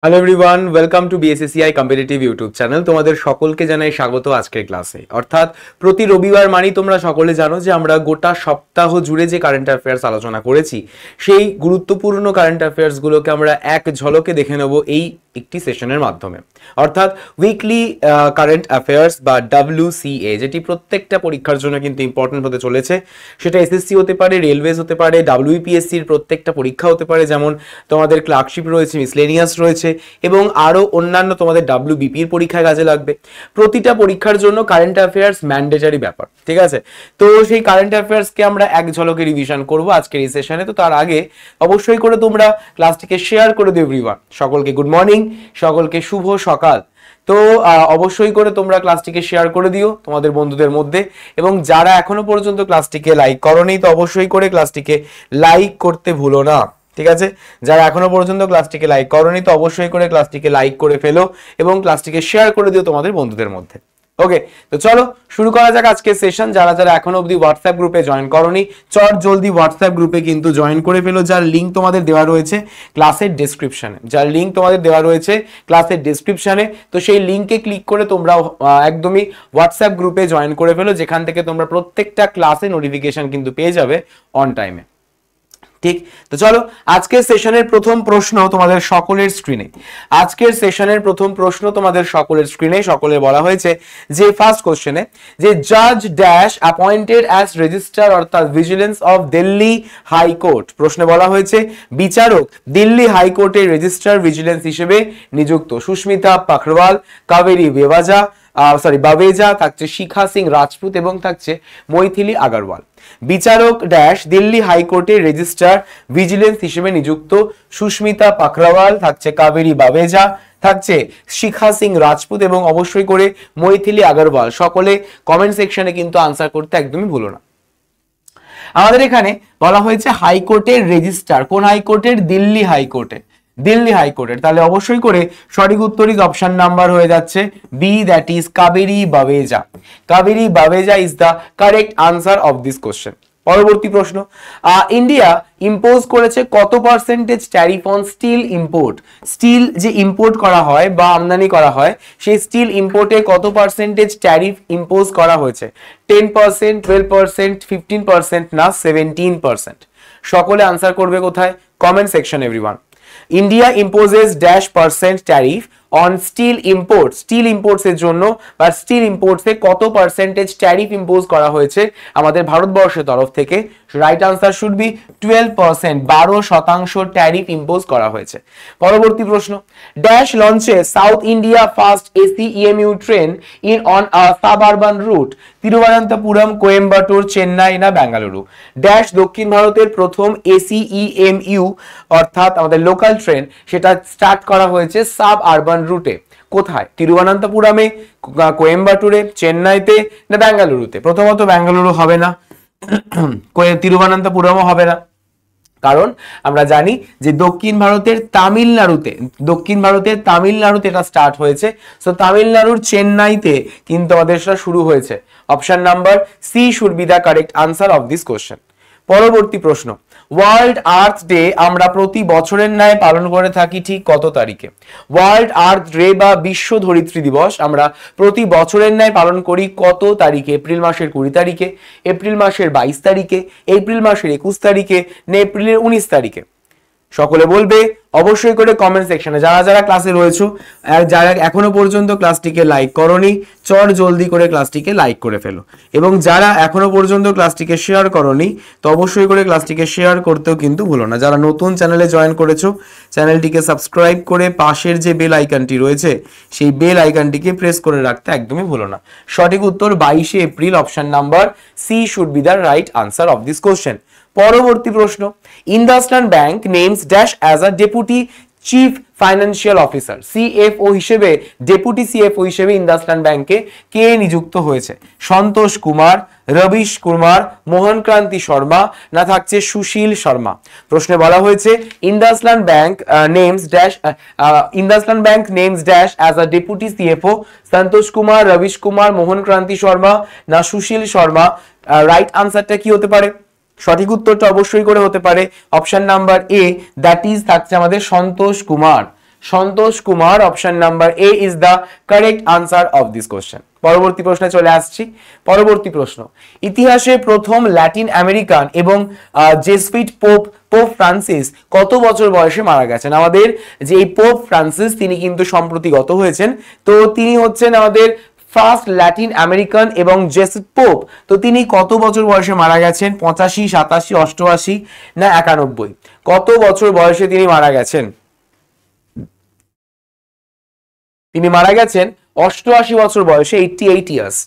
Hello everyone, welcome to BSSCI competitive YouTube channel. তোমাদের সকলকে জানাই স্বাগত আজকের ক্লাসে। অর্থাৎ প্রতি রবিবার মানেই তোমরা সকলে জানো যে আমরা গোটা সপ্তাহ জুড়ে যে কারেন্ট অ্যাফেয়ার্স আলোচনা করেছি, সেই গুরুত্বপূর্ণ কারেন্ট অ্যাফেয়ার্সগুলোকে আমরা এক ঝলকে দেখে নেব এই একটি সেশনের মাধ্যমে। অর্থাৎ উইকলি কারেন্ট অ্যাফেয়ার্স বা WCA, যেটি প্রত্যেকটা পরীক্ষার জন্য কিন্তু ইম্পর্টেন্ট হতে চলেছে। সেটা এসএসসি হতে পারে, রেলওয়েজ হতে পারে, WPSCর প্রত্যেকটা পরীক্ষা হতে পারে, যেমন তোমাদের ক্লার্কশিপ রয়েছে, মিসলেনিয়াস রয়েছে এবং আরও অন্যান্য তোমাদের WBPর পরীক্ষায় কাজে লাগবে। প্রতিটা পরীক্ষার জন্য কারেন্ট অ্যাফেয়ার্স ম্যান্ডেটরি ব্যাপার, ঠিক আছে? তো সেই কারেন্ট অ্যাফেয়ার্সকে আমরা এক ঝলকে রিভিশন করব আজকের এই সেশনে। তো তার আগে অবশ্যই করে তোমরা ক্লাসটিকে শেয়ার করে দিও এভরিওয়ান। সকলকে গুড মর্নিং, সকলকে শুভ সকাল। তো অবশ্যই করে তোমরা ক্লাসটিকে শেয়ার করে দিও তোমাদের বন্ধুদের মধ্যে, এবং যারা এখনো পর্যন্ত ক্লাসটিকে লাইক করোনি তো অবশ্যই করে ক্লাসটিকে লাইক করতে ভুলো না, ঠিক আছে? যারা এখনো পর্যন্ত ক্লাসটিকে লাইক করোনি তো অবশ্যই করে ক্লাসটিকে লাইক করে ফেলো এবং ক্লাসটিকে শেয়ার করে দিও তোমাদের বন্ধুদের মধ্যে। ওকে, তো চলো শুরু করা যাক আজকের সেশন। যারা যারা এখনো অবধি হোয়াটসঅ্যাপ গ্রুপে জয়েন করোনি, চট জলদি হোয়াটসঅ্যাপ গ্রুপে কিন্তু জয়েন করে ফেলো, যার লিঙ্ক তোমাদের দেওয়া রয়েছে ক্লাসের ডেসক্রিপশনে। তো সেই লিঙ্কে ক্লিক করে তোমরা একদমই হোয়াটসঅ্যাপ গ্রুপে জয়েন করে ফেলো, যেখান থেকে তোমরা প্রত্যেকটা ক্লাসে নোটিফিকেশন কিন্তু পেয়ে যাবে অন টাইমে। ঠিক, তো চলো আজকের সেশনের প্রথম প্রশ্ন তোমাদের সকলের স্ক্রিনে। সকলে বলা হয়েছে যে ফার্স্ট কোশ্চেনে যে জাজ ড্যাশ অ্যাপয়েন্টেড অ্যাজ রেজিস্ট্রার অর্থাৎ ভিজিলেন্স অফ দিল্লি হাইকোর্ট। প্রশ্নে বলা হয়েছে বিচারক দিল্লি হাইকোর্টের রেজিস্ট্রার ভিজিলেন্স হিসেবে নিযুক্ত সুস্মিতা পাখরওয়াল, কাবেরী বাবেজা, থাকছে শিখা সিং রাজপুত এবং থাকছে মৈথিলি আগরওয়াল। বিচারক ড্যাশ দিল্লি হাইকোর্টের রেজিস্ট্রার ভিজিলেন্স হিসেবে নিযুক্ত সুস্মিতা পাখরওয়াল, থাকছে কাবেরী বাবেজা, থাকছে শিখা সিং রাজপুত এবং অবশ্যই করে মৈথিলি আগরওয়াল। সকলে কমেন্ট সেকশনে কিন্তু আনসার করতে একদমই ভুলো না। আমাদের এখানে বলা হয়েছে হাইকোর্টের রেজিস্ট্রার, কোন হাইকোর্টের? দিল্লি হাইকোর্টের। তাহলে অবশ্যই করে সঠিক উত্তর ইজ অপশন নাম্বার হয়ে যাচ্ছে B, that is Kaveri Baweja. Kaveri Baweja is the correct answer of this question. পরবর্তী প্রশ্ন, ইন্ডিয়া ইম্পোজ করেছে কত percentage tariff on steel import? Steel যে ইম্পোর্ট করা হয় বা আমদানি করা হয়, সেই স্টিল ইম্পোর্টে কত পার্সেন্টেজ ট্যারিফ ইম্পোজ করা হয়েছে? 10%, 12%, 15% না 17%? সকলে আনসার করবে কোথায়? Comment section everyone. India imposes dash percent tariff on steel imports. Steel imports এর জন্য বা স্টিল ইম্পোর্টসে কত পার্সেন্টেজ ট্যারিফ ইম্পোজ করা হয়েছে আমাদের ভারতবর্ষের তরফ থেকে? Right answer should be 12%, 12% tariff impose করা হয়েছে। পরবর্তী প্রশ্ন, ড্যাশ লঞ্চে south India first ACEMU train in on a suburban route? Thiruvananthapuram, Coimbatore, Chennai না বেঙ্গালুরু? ড্যাশ দক্ষিণ ভারতের প্রথম ACEMU অর্থাৎ আমাদের লোকাল ট্রেন সেটা স্টার্ট করা হয়েছে সাব আরবান রুটে। কোথায়? তিরুবনন্তপুরমে, কোয়েম্বাটুরে, চেন্নাইতে না বেঙ্গালুরুতে? প্রথমত বেঙ্গালুরু হবে না, তিরুবনন্তপুরমও হবে না, কারণ আমরা জানি যে দক্ষিণ ভারতের তামিলনাড়ুতে এটা স্টার্ট হয়েছে। সো তামিলনাড়ুর চেন্নাইতে কিন্তু আমাদের সেটা শুরু হয়েছে। Option number C should be the correct answer of this question. পরবর্তী প্রশ্ন, ওয়ার্ল্ড আর্থ ডে আমরা প্রতি বছরের ন্যায় পালন করে থাকি ঠিক কত তারিখে? ওয়ার্ল্ড আর্থ ডে বা বিশ্ব ধরিত্রী দিবস আমরা প্রতি বছরের ন্যায় পালন করি কত তারিখে? এপ্রিল মাসের 20 তারিখে, এপ্রিল মাসের 22 তারিখে, এপ্রিল মাসের 21 তারিখে না এপ্রিলের 19 তারিখে? সকলে বলবে অবশ্যই করে কমেন্ট সেকশনে। যারা যারা ক্লাসে রয়েছো, যারা এখনো পর্যন্ত ক্লাসটিকে লাইক করোনি, চট জলদি করে ক্লাসটিকে লাইক করে ফেলো, এবং যারা এখনো পর্যন্ত ক্লাসটিকে শেয়ার করোনি তো অবশ্যই করে ক্লাসটিকে শেয়ার করতেও কিন্তু ভুলো না। যারা নতুন চ্যানেলে জয়েন করেছো, চ্যানেলটিকে সাবস্ক্রাইব করে পাশের যে বেল আইকনটি রয়েছে সেই বেল আইকনটিকে প্রেস করে রাখতে একদমই ভুলো না। সঠিক উত্তর 22শে April, option number C should be the right answer of this question. পরবর্তী প্রশ্ন, IndusInd bank names dash as a deputy chief financial officer? CFO হিসেবে, ডেপুটি CFO হিসেবে ইন্ডাসল্যান্ড ব্যাংকে কে নিযুক্ত হয়েছে? সন্তোষ কুমার, রবিশ কুমার, মোহন ক্রান্তি শর্মা না থাকছে সুশীল শর্মা? প্রশ্নে বলা হয়েছে IndusInd bank names dash as a deputy CFO Santosh Kumar, Ravish Kumar, Mohan Kranti Sharma না সুশীল শর্মা? রাইট আনসারটা কি হতে পারে? সঠিক উত্তরটা অবশ্যই করে হতে পারে option number A, that is থাকছে আমাদের Santosh Kumar. Santosh Kumar. Option number A is the correct answer of this question. পরবর্তী প্রশ্নে চলে আসছি। পরবর্তী প্রশ্ন, ইতিহাসে প্রথম ল্যাটিন আমেরিকান এবং জেসুইট পোপ ফ্রান্সিস কত বছর বয়সে মারা গেছেন? আমাদের যে এই পোপ ফ্রান্সিস তিনি কিন্তু সম্প্রতি গত হয়েছেন। তো তিনি হচ্ছেন আমাদের ফার্স্ট ল্যাটিন আমেরিকান এবং জেসুইট পোপ। তো তিনি কত বছর বয়সে মারা গেছেন? 85, 87, 88 না 91? কত বছর বয়সে তিনি মারা গেছেন? তিনি মারা গেছেন 88 বছর বয়সে, 88 ইয়ার্স।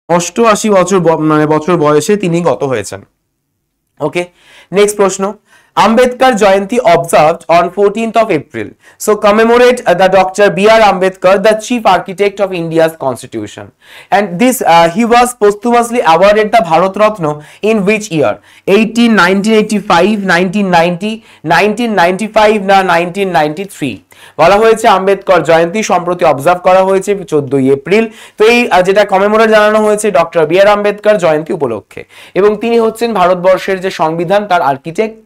88 বছর বয়সে তিনি গত হয়েছেন। ওকে, নেক্সট প্রশ্ন, Ambedkar Jayanti observed on 14th of April. So commemorate the Dr. B.R. Ambedkar, the chief architect of India's constitution. And this he was posthumously awarded the Bharat Ratna in which year? 1985, 1990, 1995 না 1993? বলা হয়েছে আম্বেদকর জয়ন্তী সম্প্রতি observe করা হয়েছে 14ই April. তো এই যেটা commemorate জানানো হয়েছে ডক্টর বি আর আম্বেদকর জয়ন্তী উপলক্ষে, এবং তিনি হচ্ছেন ভারতবর্ষের যে সংবিধান তার আর্কিটেক্ট।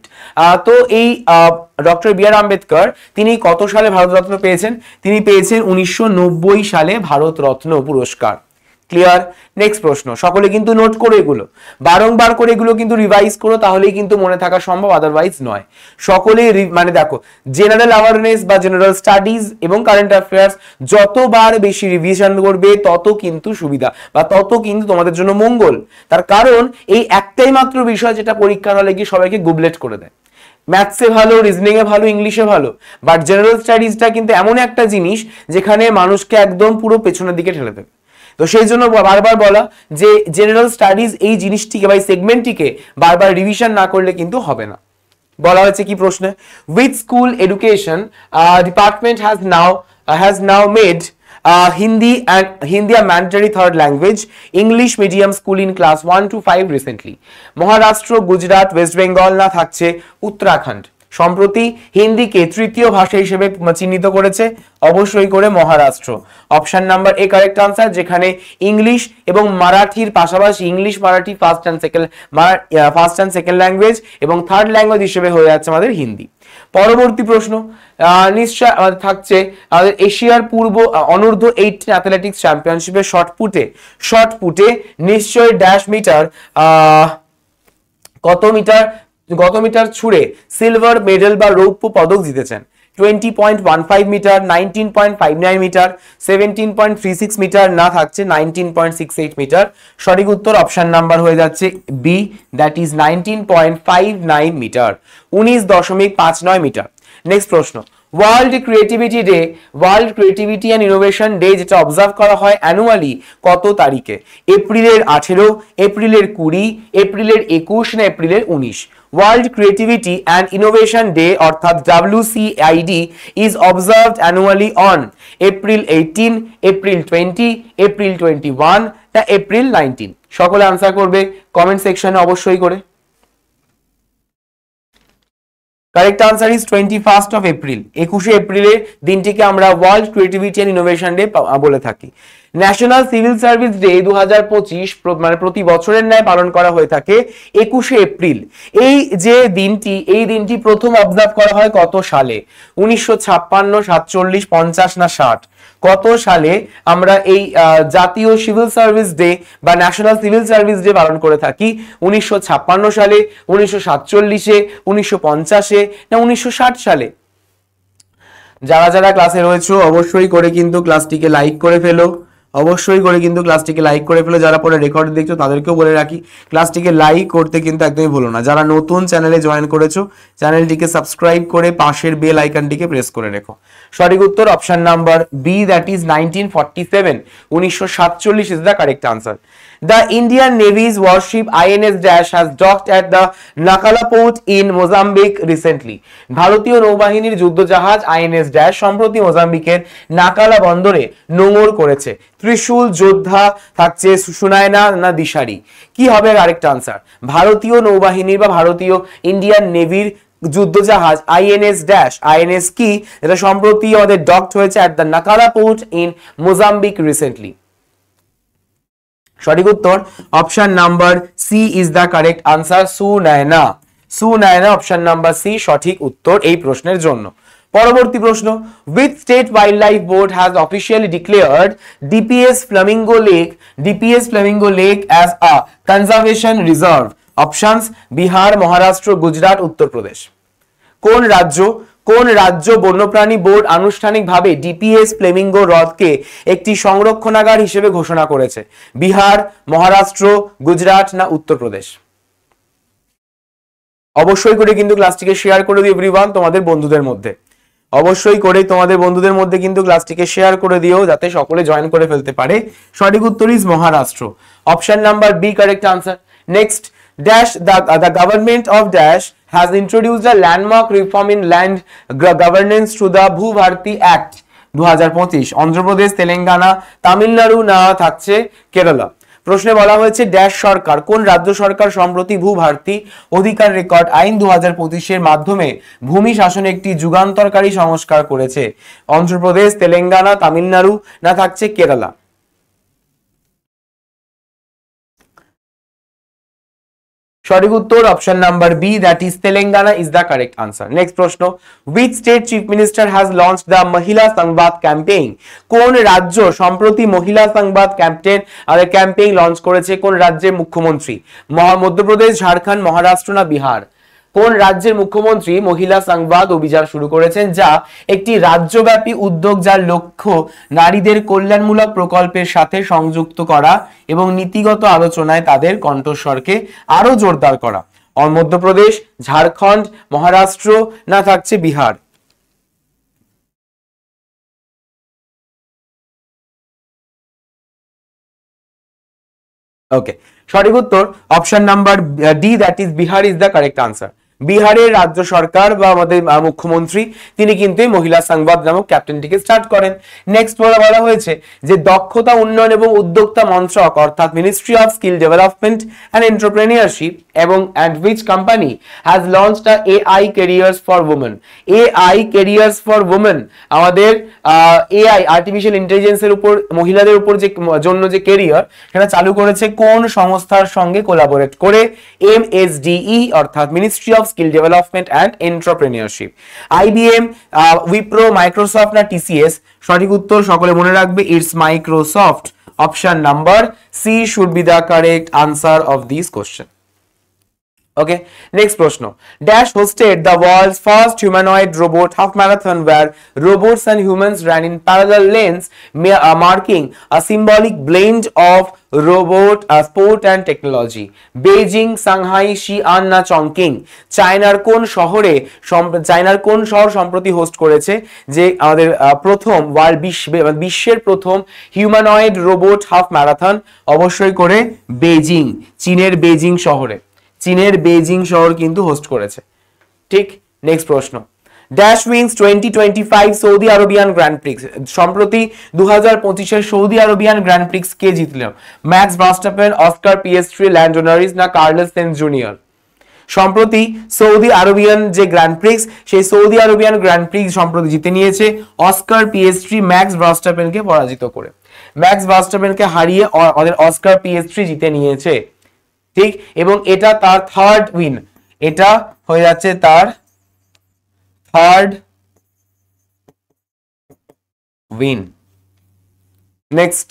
তো এই ডক্টর বি আর আম্বেদকর তিনি কত সালে ভারতরত্ন পেয়েছেন? তিনি পেয়েছেন 1990 সালে ভারতরত্ন পুরস্কার। ক্লিয়ার? নেক্সট প্রশ্ন, সকলে কিন্তু নোট করো, এগুলো বারংবার করে এগুলো কিন্তু রিভাইজ করো, তাহলেই কিন্তু মনে থাকা সম্ভব, আদারওয়াইজ নয়। সকলে মানে দেখো, জেনারেল অ্যাওয়ারনেস বা জেনারেল স্টাডিজ এবং কারেন্ট অ্যাফেয়ার্স যতবার বেশি রিভিশন করবে তত কিন্তু সুবিধা বা তত কিন্তু তোমাদের জন্য মঙ্গল। তার কারণ এই একটাই মাত্র বিষয় যেটা পরীক্ষার হলে গিয়ে সবাইকে গুবলেট করে দেয়। ম্যাথসে ভালো, রিজনিং এ ভালো, ইংলিশে ভালো, বাট জেনারেল স্টাডিজটা কিন্তু এমন একটা জিনিস যেখানে মানুষকে একদম পুরো পেছনের দিকে ঠেলে দেবে। তো সেই জন্য বারবার বলা যে জেনারেল স্টাডিজ এই জিনিসটিকে বা এই সেগমেন্টটিকে বারবার রিভিশন না করলে কিন্তু হবে না। বলা হয়েছে কি প্রশ্নে, with school education department has now made Hindi a mandatory third language, English medium school in class 1 to 5 recently. Maharashtra, Gujarat, West Bengal না থাকছে উত্তরাখণ্ড। সম্প্রতি হিন্দিকে তৃতীয় ভাষা হিসেবে চিহ্নিত করেছে, অবশ্যই করে মহারাষ্ট্র। অপশন নাম্বার এ কারেক্ট আনসার, যেখানে ইংলিশ এবং মারাঠির পাশাপাশি English Marathi first and second language এবং থার্ড ল্যাঙ্গুয়েজ হিসেবে হয়ে যাচ্ছে আমাদের হিন্দি। পরবর্তী প্রশ্ন নিশ্চয় থাকছে আমাদের এশিয়ার পূর্ব অনূর্ধ্ব 18 অ্যাথলেটিক্স চ্যাম্পিয়নশিপে শর্ট পুটে নিশ্চয় ড্যাশ মিটার কত মিটার ছুড়ে সিলভার মেডেল বা রৌপ্য পদক জিতেছেন? 20.15 মিটার, 19.59 মিটার, 17.36 মিটার না থাকছে 19.68 মিটার। সঠিক উত্তর অপশন নাম্বার হয়ে যাচ্ছে B, that is 19.59 metre, 19.59 metre. Next প্রশ্ন, world creativity and innovation day যেটা অবজার্ভ করা হয় অ্যানুয়ালি কত তারিখে? এপ্রিলের 18, এপ্রিলের 20, এপ্রিলের 21 না এপ্রিলের 19? World creativity and innovation day অর্থাৎ WCID is observed annually on April 18, April 20, April 21 না এপ্রিল 19? সকলে আনসার করবে কমেন্ট সেকশনে অবশ্যই করে। Correct answer is 21st of April. 21শে এপ্রিলের দিনটিকে আমরা world creativity and innovation day বলে থাকি। ন্যাশনাল সিভিল সার্ভিস ডে 2025 মানে প্রতি বছরের ন্যায় পালন করা হয়ে থাকে 21শে এপ্রিল। এই দিনটি প্রথম অবজার্ভ করা হয় কত সালে? 1956, 47, 50 না 60? কত সালে আমরা এই জাতীয় সিভিল সার্ভিস ডে বা ন্যাশনাল সিভিল সার্ভিস ডে পালন করে থাকি? 1956 সালে, 1947-এ, 1950-এ না 1960 সালে? যারা যারা ক্লাসে রয়েছে অবশ্যই করে কিন্তু ক্লাসটিকে লাইক করে ফেলো, অবশ্যই করে কিন্তু ক্লাসটিকে লাইক করে ফেলো। যারা পরে রেকর্ড দেখছো তাদেরকেও বলে রাখি ক্লাসটিকে লাইক করতে কিন্তু একদমই ভুলো না। যারা নতুন চ্যানেলে জয়েন করেছো চ্যানেলটিকে সাবস্ক্রাইব করে পাশের বেল আইকনটিকে প্রেস করে রেখো। সঠিক উত্তর option number B, that is 1947, 1947 is the correct answer. The Indian Navy's warship INS Dash has docked at the Nacala port in Mozambique recently. ভারতীয় নৌবাহিনীর যুদ্ধজাহাজ INS Dash সম্প্রতি মোজাম্বিকের নাকালা বন্দরে নোঙর করেছে। ত্রিশূল, যোদ্ধা থাকছে সুনায়না না দিশারি? কি হবে কারেক্ট আনসার? ভারতীয় নৌবাহিনীর বা ভারতীয় ইন্ডিয়ান নেভির যুদ্ধজাহাজ INS Dash, INS কি এটা সম্প্রতি আমাদের ডকড হয়েছে at the Nacala port in Mozambique recently. সঠিক উত্তর option number C is the correct answer. Sunaina option number C সঠিক উত্তর এই প্রশ্নের জন্য। পরবর্তী প্রশ্ন, which state wildlife board has officially declared DPS Flamingo Lake as a conservation reserve? Options: Bihar, Maharashtra, Gujarat, Uttar Pradesh. কোন রাজ্য বন্যপ্রাণী বোর্ড আনুষ্ঠানিকভাবে ডিপিএস ফ্লেমিঙ্গো হ্রদকে একটি সংরক্ষণাগার হিসেবে ঘোষণা করেছে? বিহার, মহারাষ্ট্র, গুজরাট না উত্তরপ্রদেশ? অবশ্যই করে কিন্তু ক্লাসটিকে শেয়ার করে দিও এভরিওয়ান তোমাদের বন্ধুদের মধ্যে। অবশ্যই করে তোমাদের বন্ধুদের মধ্যে কিন্তু ক্লাসটিকে শেয়ার করে দিও যাতে সকলে জয়েন করে ফেলতে পারে। সঠিক উত্তর is Maharashtra. Option number B correct answer. Next, dash the government of dash has introduced a landmark reform in land governance through the Bhu-Bharti Act 2025। Andhra Pradesh, Telangana, Tamil Nadu না থাকছে কেরালা? প্রশ্নে বলা হয়েছে ড্যাশ সরকার, কোন রাজ্য সরকার সম্প্রতি ভূ-ভারতী অধিকার রেকর্ড আইন 2025-এর মাধ্যমে ভূমি শাসনে একটি যুগান্তরকারী সংস্কার করেছে? অন্ধ্রপ্রদেশ, তেলেঙ্গানা, তামিলনাড়ু না থাকছে কেরালা? সঠিক উত্তর option number B, that is Telangana is the correct answer. Next প্রশ্ন, which state chief minister has launched the মহিলা সংবাদ ক্যাম্পেইন? কোন রাজ্য সম্প্রতি মহিলা সংবাদ ক্যাম্পেইন লঞ্চ করেছে? কোন রাজ্যের মুখ্যমন্ত্রী? মধ্যপ্রদেশ, ঝাড়খণ্ড, মহারাষ্ট্র না বিহার? কোন রাজ্যের মুখ্যমন্ত্রী মহিলা সংবাদ অভিযান শুরু করেছেন, যা একটি রাজ্যব্যাপী উদ্যোগ যার লক্ষ্য নারীদের কল্যাণমূলক প্রকল্পের সাথে সংযুক্ত করা এবং নীতিগত আলোচনায় তাদের কণ্ঠস্বরকে আরো জোরদার করা? মধ্যপ্রদেশ, ঝাড়খণ্ড, মহারাষ্ট্র না থাকছে বিহার? ওকে, সঠিক উত্তর option number D, that is Bihar is the correct answer. বিহারের রাজ্য সরকার বা আমাদের মুখ্যমন্ত্রী তিনি কিন্তু মহিলা সংবাদ নামক ক্যাম্পেইনটিকে স্টার্ট করেন। নেক্সট বলা হয়েছে যে দক্ষতা উন্নয়ন এবং উদ্যোক্তা মন্ত্রক অর্থাৎ ministry of skill development and entrepreneurship এবং and which company has launched a AI careers for women? AI careers for women আমাদের এআই আর্টিফিশিয়াল ইন্টেলিজেন্সের উপর মহিলাদের উপর যে জন্য যে ক্যারিয়ার সেটা চালু করেছে কোন সংস্থার সঙ্গে কোলাবোরেট করে? এমএসডিই অর্থাৎ ministry of skill development and entrepreneurship. IBM, Wipro, Microsoft না টিসিএস? সঠিক উত্তর সকলে মনে রাখবে, it's Microsoft. Option number C should be the correct answer of this question. Okay, next প্রশ্ন, Dash hosted the world's first humanoid robot half marathon where robots and humans ran in parallel lanes, marking a symbolic blend of robot sport and technology. Beijing, Shanghai, Xi'an না Chongqing? চায়নার কোন শহর সম্প্রতি host করেছে যে আমাদের প্রথম বিশ্বের প্রথম হিউম্যানয়েড রোবট হাফ ম্যারাথন? অবশ্যই করে বেজিং, চীনের বেজিং শহরে। চীনের বেজিং শহর কিন্তু হোস্ট করেছে। ঠিক, নেক্সট প্রশ্ন, dash wins 2025 Saudi Arabian grand prix? সম্প্রতি 2025-এর সৌদি আরবিয়ান গ্র্যান্ড প্রিক্স কে জিতল? Max Verstappen, Oscar Piastri, Lando Norris না কার্লোস সেইন্স জুনিয়র? সম্প্রতি সৌদি আরবিয়ান যে গ্র্যান্ড প্রিক্স সেই সৌদি আরবিয়ান গ্র্যান্ড প্রিক্স সম্প্রতি জিতে নিয়েছে অস্কার পিয়েস্ট্রি ম্যাক্স ভার্স্টাপেনকে পরাজিত করে। ম্যাক্স ভার্স্টাপেনকে হারিয়ে আমাদের অস্কার পিয়েস্ট্রি জিতে নিয়েছে। ঠিক, এবং এটা তার থার্ড উইন, এটা হয়ে যাচ্ছে তার third win. Next,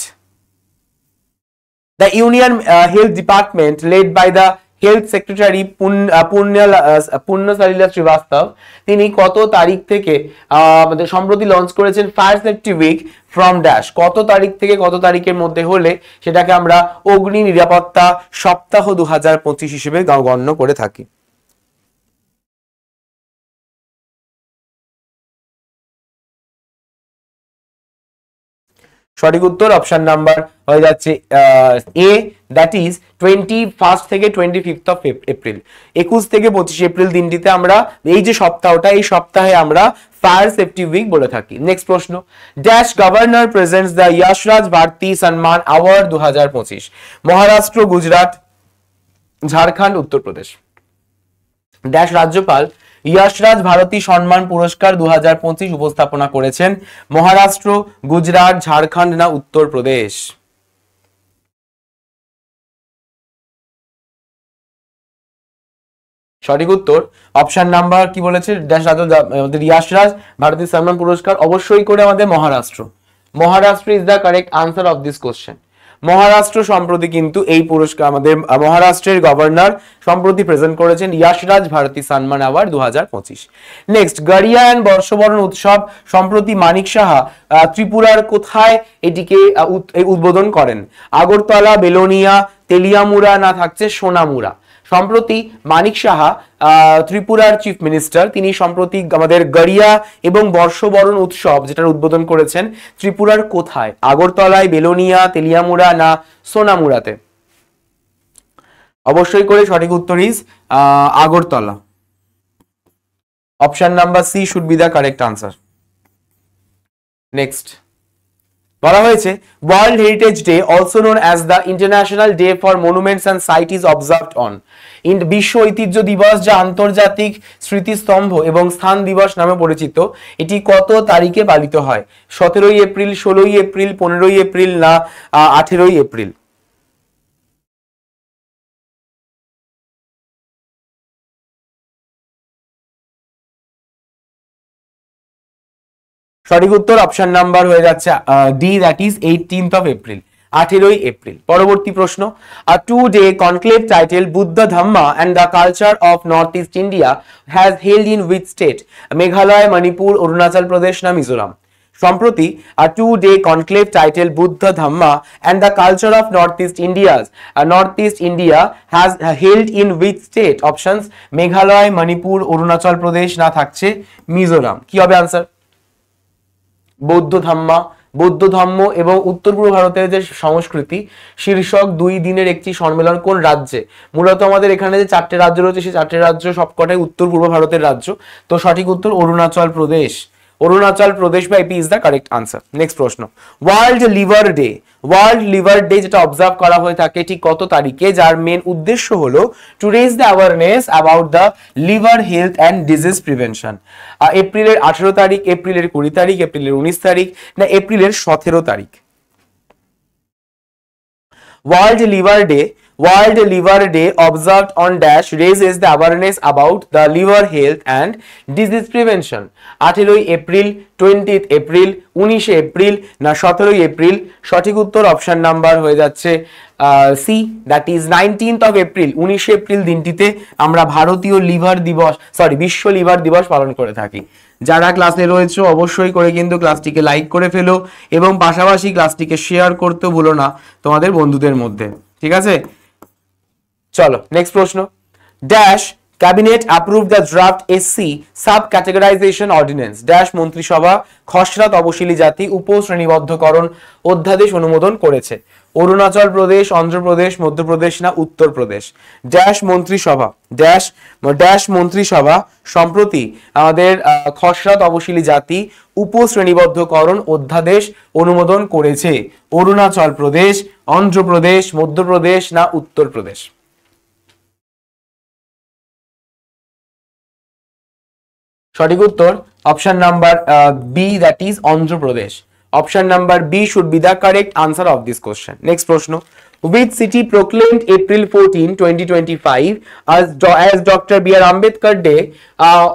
the Union Health Department led by the Health Secretary পুণ্য সালিলা শ্রীবাস্তব তিনি কত তারিখ থেকে আমাদের সম্প্রতি লঞ্চ করেছেন fire safety week from dash? কত তারিখ থেকে কত তারিখের মধ্যে হলে সেটাকে আমরা অগ্নি নিরাপত্তা সপ্তাহ 2025 হিসেবে গণ্য করে থাকি? সঠিক উত্তর অপশন নাম্বার হয়ে যাচ্ছে এ, দ্যাট ইজ 21 থেকে 25 অফ এপ্রিল। 21 থেকে 25 এপ্রিল দিনটিতে আমরা এই যে সপ্তাহটা, এই সপ্তাহে আমরা ফায়ার সেফটি উইক বলে থাকি। নেক্সট প্রশ্ন, dash governor presents the Yashraj Bharati Samman award 2025? Maharashtra, Gujarat, Jharkhand, Uttar Pradesh? Dash রাজ্যপাল যশরাজ ভারতী সম্মান পুরস্কার 2025 উপস্থাপনা করেছেন? মহারাষ্ট্র, গুজরাট, ঝাড়খণ্ড না উত্তরপ্রদেশ? সঠিক উত্তর অপশন নাম্বার কি বলেছে ড্যাশ আমাদের ইয়াশরাজ ভারতীয় সম্মান পুরস্কার অবশ্যই করে আমাদের Maharashtra. Maharashtra is the correct answer of this question. Maharashtra সম্প্রতি কিন্তু এই পুরস্কার আমাদের মহারাষ্ট্রের গভর্নর সম্প্রতি প্রেজেন্ট করেছেন Yash Raj Bharati Samman award 2025। Next, Garia and বর্ষবরণ উৎসব সম্প্রতি মানিক সাহা ত্রিপুরার কোথায় এটিকে উদ্বোধন করেন? আগরতলা, বেলোনিয়া, তেলিয়ামুড়া না থাকছে সোনামুড়া? সম্প্রতি মানিক সাহা ত্রিপুরার চিফ মিনিস্টার, তিনি সম্প্রতি আমাদের গড়িয়া এবং বর্ষবরণ উৎসব যেটার উদ্বোধন করেছেন ত্রিপুরার কোথায়? আগরতলায়, বেলোনিয়া, তেলিয়ামুড়া না সোনামুড়াতে? অবশ্যই করে সঠিক উত্তর is Agartala. Option number C should be the correct answer. Next বলা হয়েছে world heritage day also known as the international day for monuments and site is observed on. বিশ্ব ঐতিহ্য দিবস, যা আন্তর্জাতিক স্মৃতিস্তম্ভ এবং স্থান দিবস নামে পরিচিত, এটি কত তারিখে পালিত হয়? 17 এপ্রিল, 16 এপ্রিল, 15 এপ্রিল না 18 এপ্রিল? সঠিক উত্তর অপশন নাম্বার হয়ে যাচ্ছে D, that is 18th of April, 18 April. পরবর্তী প্রশ্ন, a two-day conclave titled Buddha Dhamma and the Culture of Northeast India has held in which state? Meghalaya, Manipur, Arunachal Pradesh না মিজোরাম? সম্প্রতি a two-day conclave titled Buddha Dhamma and the Culture of Northeast India has held in which state? Options Meghalaya, Manipur, Arunachal Pradesh না থাকছে মিজোরাম? কি হবে answer? বৌদ্ধ ধর্ম এবং উত্তর পূর্ব ভারতের যে সংস্কৃতি শীর্ষক 2 দিনের একটি সম্মেলন কোন রাজ্যে? মূলত আমাদের এখানে যে 4টে রাজ্য রয়েছে সেই 4টে রাজ্য সবকটাই উত্তর পূর্ব ভারতের রাজ্য, তো সঠিক উত্তর অরুণাচল প্রদেশ। অরুণাচল প্রদেশ বা AP is the correct answer. Next প্রশ্ন, ওয়ার্ল্ড লিভার ডে যেটা অবজার্ভ করা হয়ে থাকে ঠিক কত তারিখে, যার মেন উদ্দেশ্য হলো to raise the awareness about the liver health and disease prevention? এপ্রিলের 18 তারিখ, এপ্রিলের 20 তারিখ, এপ্রিলের 19 তারিখ না এপ্রিলের 17 তারিখ? World Liver Day observed on dash raises the awareness about the liver health and disease prevention? 18 April, 20 April, 19 April না 17 এপ্রিল? সঠিক উত্তর অপশন নাম্বার হয়ে যাচ্ছে C, that is 19th of April। 19 April দিনটিতে আমরা ভারতীয় লিভার দিবস বিশ্ব লিভার দিবস পালন করে থাকি। যারা ক্লাসে রয়েছে অবশ্যই করে কিন্তু ক্লাসটিকে লাইক করে ফেলো এবং পাশাপাশি ক্লাসটিকে শেয়ার করতে ভুলো না তোমাদের বন্ধুদের মধ্যে, ঠিক আছে? চলো নেক্সট প্রশ্ন, dash cabinet approve the draft SC sub categorisation ordinance dash মন্ত্রিসভা খসড়া তপশিলি জাতি উপশ্রেণীবদ্ধকরণ অধ্যাদেশ অনুমোদন করেছে? অরুণাচল প্রদেশ, অন্ধ্রপ্রদেশ, মধ্যপ্রদেশ না উত্তরপ্রদেশ? ড্যাশ মন্ত্রিসভা সম্প্রতি আমাদের খসড়া তপশিলি জাতি উপশ্রেণীবদ্ধকরণ অধ্যাদেশ অনুমোদন করেছে? অরুণাচল প্রদেশ, অন্ধ্রপ্রদেশ, মধ্যপ্রদেশ না উত্তরপ্রদেশ? সঠিক উত্তর option number B, that is Andhra Pradesh. Option number B should be the correct answer of this question. Next প্রশ্ন, which city proclaimed April 14, 2025 as Dr. B.R. Ambedkar Day,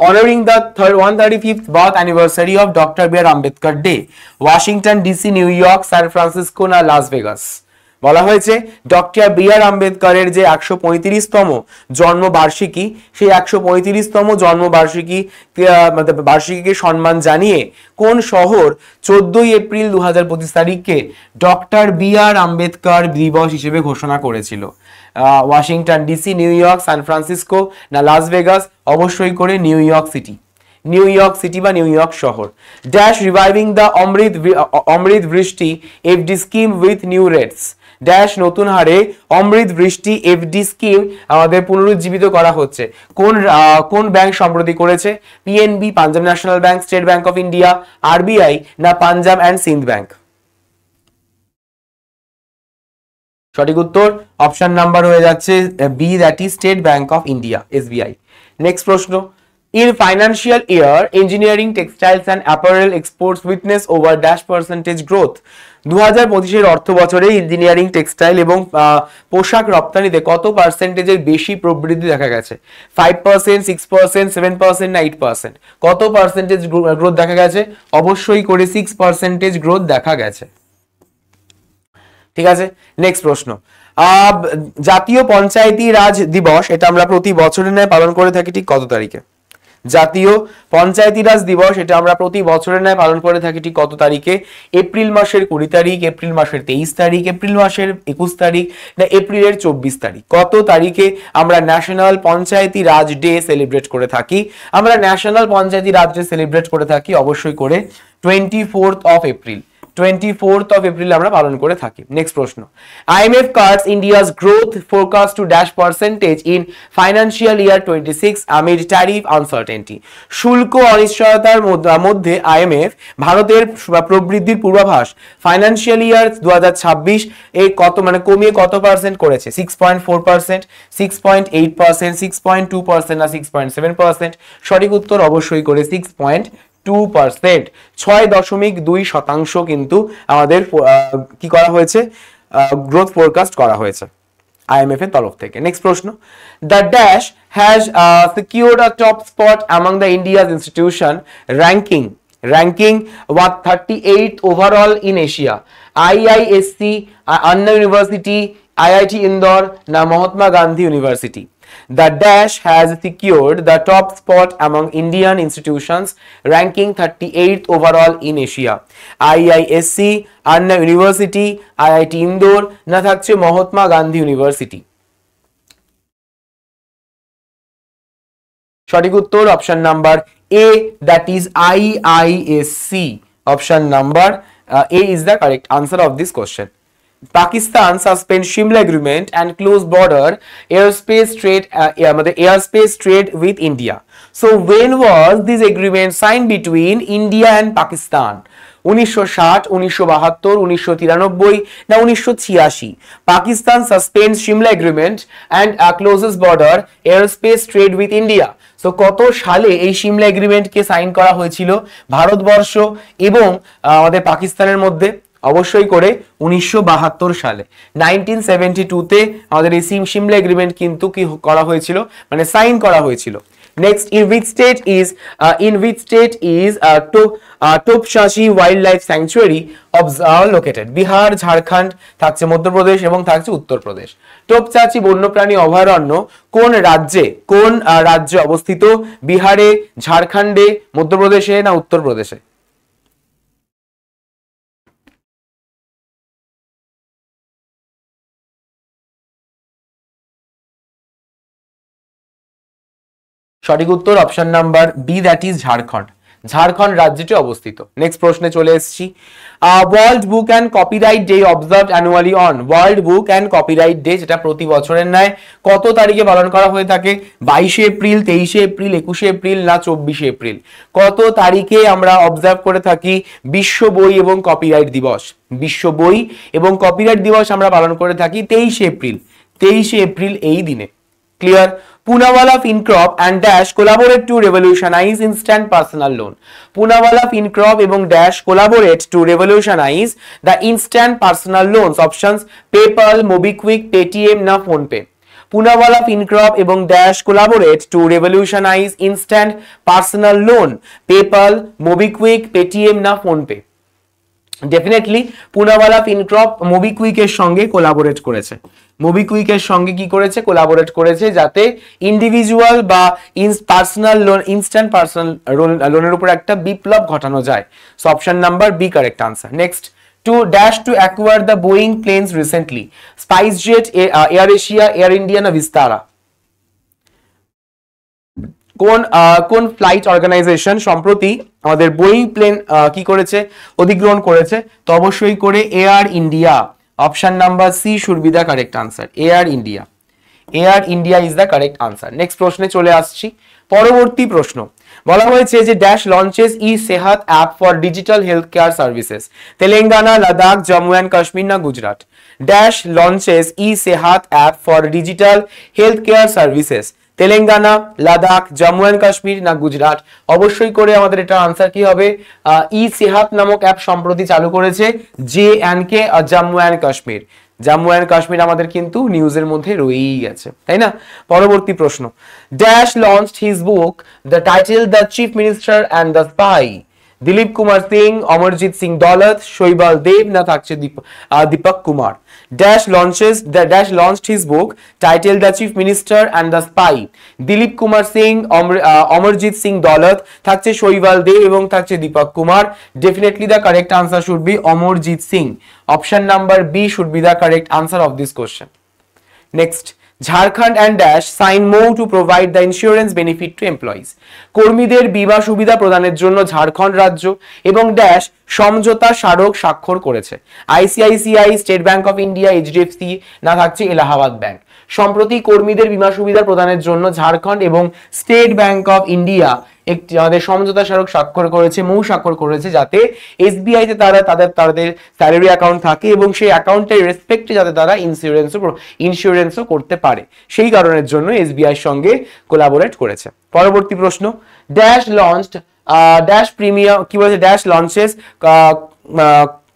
honoring the 135th birth anniversary of Dr. B.R. Ambedkar Day? Washington DC, New York, San Francisco না Las Vegas? বলা হয়েছে doctor B আর আম্বেদকরের যে 135তম জন্মবার্ষিকী, সেই 135তম বার্ষিকীকে সম্মান জানিয়ে কোন শহর 14 এপ্রিল 2025 তারিখকে ডক্টর বি আর আম্বেদকর দিবস হিসেবে ঘোষণা করেছিল? Washington DC, New York, San Francisco না লাস ভেগাস? অবশ্যই করে নিউ ইয়র্ক সিটি বা নিউ ইয়র্ক শহর। Dash reviving the Amrit Vrishti FD scheme with new rates? Dash নতুন হারে অমৃত বৃষ্টি এফডি স্কিম আমাদের পুনরুজ্জীবিত করা হচ্ছে? কোন ব্যাংক সম্প্রতি করেছে? PNB, Punjab national bank, state Bank of India, RBI না পাঞ্জাব অ্যান্ড সিন্ধ ব্যাংক? সঠিক উত্তর অপশন নাম্বার হয়ে যাচ্ছে B, that is State Bank of India, SBI. Next প্রশ্ন, In financial year, engineering, textiles and apparel exports witness over dash percentage growth. 2025 অর্থ বছরে engineering, textile এবং পোশাক রপ্তানিতে কত পার্সেন্টেজের বেশি প্রবৃদ্ধি দেখা গেছে? 5%, 6%, 7% না 8%? কত পার্সেন্টেজ গ্রোথ দেখা গেছে? অবশ্যই করে 6% গ্রোথ দেখা গেছে। ঠিক আছে, নেক্সট প্রশ্ন। জাতীয় পঞ্চায়েতি রাজ দিবস এটা আমরা প্রতি বছরের ন্যায় পালন করে থাকি ঠিক কত তারিখে? জাতীয় পঞ্চায়েতি রাজ দিবস এটা আমরা প্রতি বছরের ন্যায় পালন করে থাকি ঠিক কত তারিখে? এপ্রিল মাসের 20 তারিখ, এপ্রিল মাসের 23 তারিখ, এপ্রিল মাসের 21 তারিখ না এপ্রিলের 24 তারিখ? কত তারিখে আমরা ন্যাশনাল পঞ্চায়েতি রাজ ডে সেলিব্রেট করে থাকি? আমরা ন্যাশনাল পঞ্চায়েতি রাজ ডে সেলিব্রেট করে থাকি অবশ্যই করে 24th of April। 24th of April আমরা পালন করে থাকি। নেক্সট প্রশ্ন। IMF cuts India's growth forecast to dash percentage in financial year 26 amid tariff uncertainty। শুল্ক অনিশ্চয়তার মধ্যে IMF ভারতের প্রবৃদ্ধির পূর্বাভাস ফাইন্যান্সিয়াল ইয়ার 2026 এ কত কমিয়ে কত পার্সেন্ট করেছে? 6.4%, 6.8%, 6.2% না 6.7%? সঠিক উত্তর অবশ্যই করে 6.2%, 6.2% কিন্তু আমাদের কি করা হয়েছে? গ্রোথ ফোরকাস্ট করা হয়েছে IMF এর তরফ থেকে। নেক্সট প্রশ্ন। The dash has secured a top spot among the India's institution ranking 38th overall in Asia? IISc, Anna University, IIT Indore না Mahatma Gandhi university? The dash has secured the top spot among Indian institutions, ranking 38th overall in Asia. IISc, Anna University, IIT Indore না থাকছে Mahatma Gandhi university? সঠিক উত্তর option number A, that is IISc. Option number A is the correct answer of this question. Pakistan suspends Shimla agreement and close border airspace trade with India. So when was this agreement signed between India and Pakistan? 1960, 1972, 1993 না 1986? Pakistan suspends Shimla agreement and closes border airspace trade with India. So কত সালে এই Shimla এগ্রিমেন্টকে sign করা হয়েছিল ভারতবর্ষ এবং আমাদের পাকিস্তানের মধ্যে? অবশ্যই করে 1972 সালে 1972 তে আমাদের এই সিমলা এগ্রিমেন্ট কিন্তু কি করা হয়েছিল, সাইন করা হয়েছিল। Next, in which state is Topchachi wildlife sanctuary located? Bihar, Jharkhand থাকছে, মধ্যপ্রদেশ এবং থাকছে উত্তরপ্রদেশ। টোপচাচি বন্যপ্রাণী অভয়ারণ্য কোন রাজ্যে অবস্থিত? বিহারে, ঝাড়খণ্ডে, মধ্যপ্রদেশে না উত্তরপ্রদেশে? সঠিক উত্তর option number B, that is Jharkhand. Jharkhand রাজ্যটি অবস্থিত। নেক্সট প্রশ্নে চলে এসেছি। World book and copyright day observed annually on? World book and copyright day যেটা প্রতি বছরের ন্যায় কত তারিখে পালন করা হয়ে থাকে? 22 এপ্রিল, 23 এপ্রিল, 21 এপ্রিল না 24 এপ্রিল? কত তারিখে আমরা অবজার্ভ করে থাকি বিশ্ব বই এবং কপিরাইট দিবস? বিশ্ব বই এবং কপিরাইট দিবস আমরা পালন করে থাকি 23 এপ্রিল। 23 এপ্রিল এই দিনে। Clear? Poonawalla FinCorp and Dash collaborate to revolutionize instant personal loan. Poonawalla FinCorp এবং Dash collaborate to revolutionize the instant personal loans. Options: PayPal, MobiKwik, Paytm না PhonePe? Poonawalla FinCorp এবং Dash collaborate to revolutionize instant personal loan. PayPal, MobiKwik, Paytm না PhonePe? Definitely Poonawalla ফিনক্রপ মোবিকুইকের সঙ্গে collaborate করেছে। মোবিকুইকের সঙ্গে কি করেছে? Collaborate করেছে, যাতে ইন্ডিভিজুয়াল বা পার্সোনাল লোন, ইনস্ট্যান্ট পার্সোনাল লোনের উপর একটা বিপ্লব ঘটানো যায়। So option number B correct answer. Next, to dash to acquire the Boeing planes recently? SpiceJet, Air Asia, Air India না Vistara? কোন ফ্লাইট অর্গানাইজেশন সম্প্রতি আমাদের বোয়িং প্লেন কি করেছে? অধিগ্রহণ করেছে? তো অবশ্যই করে air India. Option number C should be the correct answer, air India. Air India is the correct answer. Next প্রশ্নে চলে আসছি। পরবর্তী প্রশ্ন বলা হয়েছে যে dash launches E Sehat app for digital health care services? Telangana, Ladakh, Jammu and Kashmir না Gujarat? Dash launches E Sehat app for digital health care services? Telangana, Ladakh, Jammu and Kashmir না গুজরাট? অবশ্যই করে আমাদের এটা আনসার কি হবে? ই সেহাত নামক অ্যাপ সম্প্রতি চালু করেছে JNK আর জম্মু অ্যান্ড কাশ্মীর। জম্মু অ্যান্ড কাশ্মীর আমাদের কিন্তু নিউজের মধ্যে রয়েই গেছে, তাই না? পরবর্তী প্রশ্ন, dash launched his book the title the chief minister and the spy? Dilip Kumar Singh, Amarjit Singh Daulat, Shaibal Deb না থাকছে Deepak Kumar? Dash launched his book titled The Chief Minister and the Spy? Dilip Kumar Singh, Amarjit Singh Daulat, থাকছে শৈবাল দেব এবং থাকছে Deepak Kumar. Definitely the correct answer should be Amarjit Singh. Option number B should be the correct answer of this question. Next, Jharkhand and dash sign more to provide the insurance benefit to employees? কর্মীদের বীমা সুবিধা প্রদানের জন্য ঝাড়খণ্ড রাজ্য এবং ড্যাশ সমঝোতা স্মারক স্বাক্ষর করেছে? ICICI, state Bank of India, HDFC না থাকছে এলাহাবাদ ব্যাংক? সম্প্রতি কর্মীদের বীমা সুবিধা প্রদানের জন্য ঝাড়খণ্ড এবং স্টেট ব্যাংক অফ ইন্ডিয়া একটি আমাদের সমঝোতা স্মারক স্বাক্ষর করেছে, মৌ স্বাক্ষর করেছে, যাতে SBI তে তাদের স্যালারি অ্যাকাউন্ট থাকে এবং সেই অ্যাকাউন্টের রেসপেক্টে যাতে তারা ইন্স্যুরেন্সও করতে পারে, সেই কারণের জন্য SBI এর সঙ্গে কোলাবোরেট করেছে। পরবর্তী প্রশ্ন, ড্যাশ লঞ্চড ড্যাশ প্রিমিয়াম কি বলেছে? Dash launches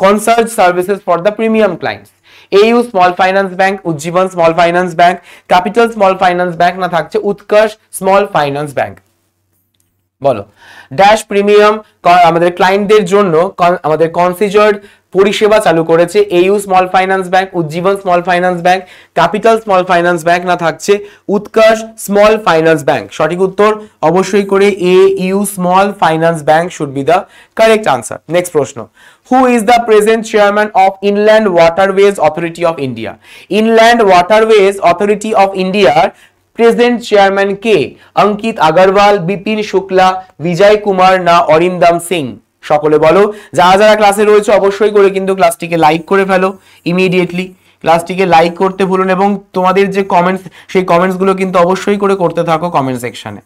consult services for the premium clients? AU small finance bank, Ujjivan small finance bank, capital small finance bank না থাকছে উৎকর্ষ স্মল ফাইন্যান্স ব্যাংক? বলো। ড্যাশ প্রিমিয়াম আমাদের ক্লায়েন্টদের জন্য আমাদের কনসিজার্ড পরিষেবা চালু করেছে AU small finance bank, Ujjivan small finance bank, capital small finance bank না থাকছে উৎকর্ষ স্মল ফাইন্যান্স ব্যাংক? সঠিক উত্তর অবশ্যই করে AU small finance bank should be the correct answer. Next প্রশ্ন, who is the present chairman of inland waterways authority of India? Inland waterways authority of ইন্ডিয়ার present chairman কে? অঙ্কিত আগরওয়াল, বিপিন শুক্লা, বিজয় কুমার না অরিন্দম সিং? সকলে বলো। যারা যারা ক্লাসে রয়েছে অবশ্যই করে কিন্তু ক্লাসটিকে লাইক করে ফেলো ইমিডিয়েটলি। ক্লাসটিকে লাইক করতে ভুলুন এবং তোমাদের যে কমেন্টস, সেই কমেন্টস গুলো কিন্তু অবশ্যই করে করতে থাকো কমেন্ট সেকশনে।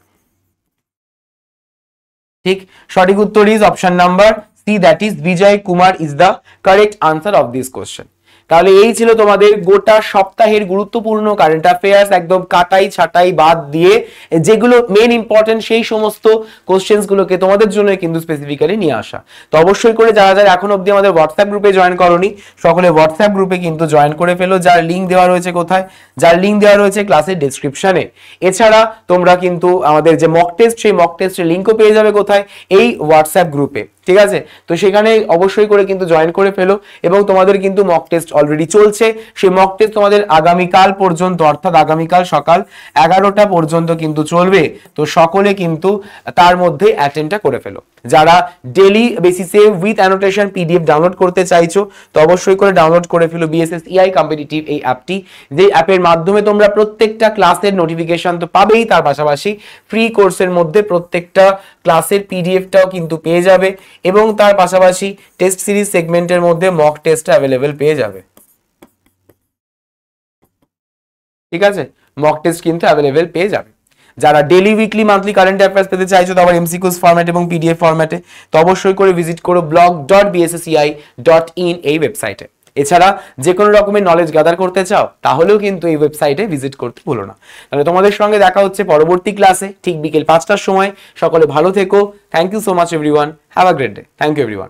ঠিক, সঠিক উত্তর is option number C, that is Vijay Kumar is the correct answer of this question. তাহলে এই ছিল তোমাদের গোটা সপ্তাহের গুরুত্বপূর্ণ কারেন্ট অ্যাফেয়ার্স, একদম কাটাই ছাটাই বাদ দিয়ে যেগুলো মেন ইম্পর্টেন্ট সেই সমস্ত কোশ্চেন্স গুলোকে তোমাদের জন্য কিন্তু স্পেসিফিক্যালি নিয়ে আসা। তো অবশ্যই করে যারা যারা এখন অবধি আমাদের হোয়াটসঅ্যাপ গ্রুপে জয়েন করোনি, সকলে হোয়াটসঅ্যাপ গ্রুপে কিন্তু জয়েন করে ফেলো, যার লিঙ্ক দেওয়া রয়েছে কোথায়? যার লিঙ্ক দেওয়া রয়েছে ক্লাসের ডেসক্রিপশনে। এছাড়া তোমরা কিন্তু আমাদের যে মক টেস্ট, সেই মক টেস্টের লিঙ্কও পেয়ে যাবে কোথায়? এই হোয়াটসঅ্যাপ গ্রুপে। ঠিক আছে, তো সেখানে অবশ্যই করে কিন্তু জয়েন করে ফেলো এবং তোমাদের কিন্তু মক টেস্ট অলরেডি চলছে। সেই মক টেস্ট তোমাদের আগামীকাল পর্যন্ত, অর্থাৎ আগামীকাল সকাল 11টা পর্যন্ত কিন্তু চলবে। তো সকলে কিন্তু তার মধ্যে অ্যাটেন্ডটা করে ফেলো। যারা ডেইলি বেসিসে উইথ অ্যানোটেশন PDF ডাউনলোড করতে চাইছো, তো অবশ্যই করে ডাউনলোড করে ফেলো BSSEI কম্পিটিটিভ এই অ্যাপটি, যে অ্যাপের মাধ্যমে তোমরা প্রত্যেকটা ক্লাসের নোটিফিকেশন তো পাবেই, তার পাশাপাশি ফ্রি কোর্সের মধ্যে প্রত্যেকটা ক্লাসের PDFটাও কিন্তু পেয়ে যাবে এবং তার পাশাপাশি টেস্ট সিরিজ সেগমেন্টের মধ্যে মক টেস্ট অ্যাভেলেবেল পেয়ে যাবে। ঠিক আছে, মক টেস্ট কিন্তু অ্যাভেলেবেল পেয়ে যাবে। যারা daily weekly monthly current affairs পেতে চাইছো, তো আবার MCQs ফরম্যাট এবং PDF ফরম্যাটে, তো অবশ্যই করে ভিজিট করো blog.bssei.in এই ওয়েবসাইটে। এছাড়া যে কোনো রকমের নলেজ গ্যাদার করতে চাও, তাহলেও কিন্তু এই ওয়েবসাইটে ভিজিট করতে ভুলো না। তাহলে তোমাদের সঙ্গে দেখা হচ্ছে পরবর্তী ক্লাসে ঠিক বিকেল 5টার সময়। সকলে ভালো থেকো। Thank you so much everyone. Have a great day. Thank you everyone.